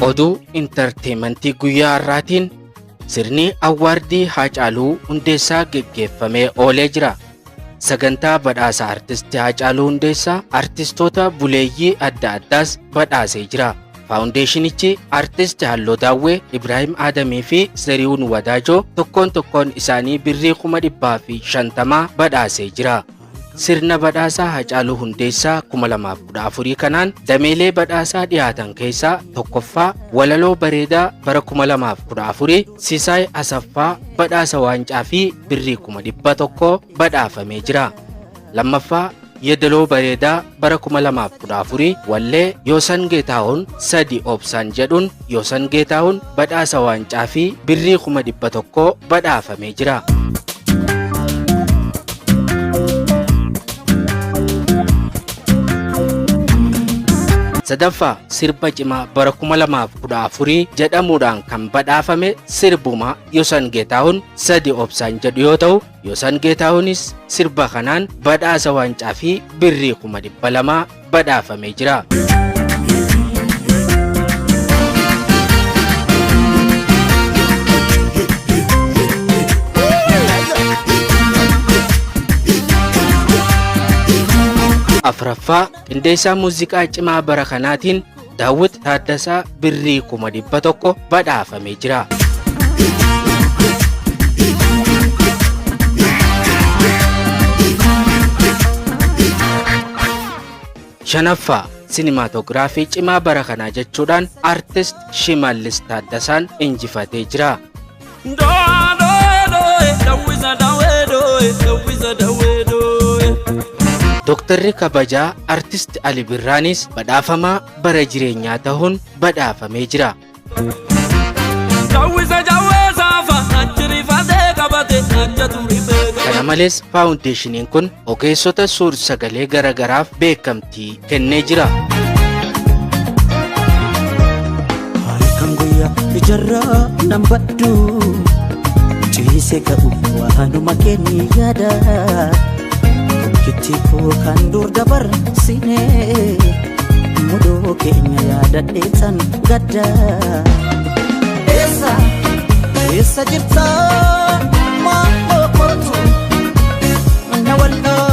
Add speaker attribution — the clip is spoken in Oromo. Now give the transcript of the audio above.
Speaker 1: Oduu intarteementii guyyaa har'aatiin sirni awwaardii Haacaaluu Hundeessaa geggeeffamee oolee jira. Sagantaa badhaasa artistii Haacaaluu Hundeessaa artistoota buleeyyii adda addaas badhaasee jira. Faawundeeshinichi artist Halloo Daawwee, Ibraahim Adamii fi Zarihuun Wadaajoo tokkoon isaanii birrii 150 badhaasee jira. Sirna badhaasaa Haacaaluu Hundeessaa 2014 kanaan dameelee badhaasaa dhiyaatan keessaa tokkoffaa walaloo bareedaa bara 2014 Sisaay Asaffaa badhaasa waancaa fi birrii 100 badhaafamee jira. Lammaffaa Yeedaloo bareedaa bara 2014 wallee Yoosan Geetahuun sadi obsaan jedhuun Yoosan Geetahuun badhaasa waancaa fi birrii 100 badhaafamee jira. Sadaffaa sirba cimaa bara 2014 jedhamuudhaan kan badhaafame sirbuma Yoosan Geetahuun sadi obsaan jedhu yoo ta'u, Yoosan Geetahuunis sirba kanaan badhaasa waancaa fi birrii 200 badhaafamee jira. Afraffaa qindeessaa muuziqaa cimaa bara kanaatiin Daawit Taaddasaa birrii 100 badhaafamee jira. Shanaffaa sinimaatoogiraafii cimaa bara kanaa jechuudhaan artist Shimallis Taaddasaan injifatee jira. Dooktarri kabajaa artist Ali Birraanis badhaafamaa bara jireenyaa ta'uun badhaafamee jira. Kana malees faawundeeshiniin kun ogeessota suur-sagalee garagaraaf beekamtii kennee jira.
Speaker 2: Halkan guyyaa ijaarraa nan baddu ciisee ka'u waanuma keenya yaada. Kitiko kan dur dabar sine mudo keenya yaadadheetan gadda. Esa jirta maa kortu na wallaa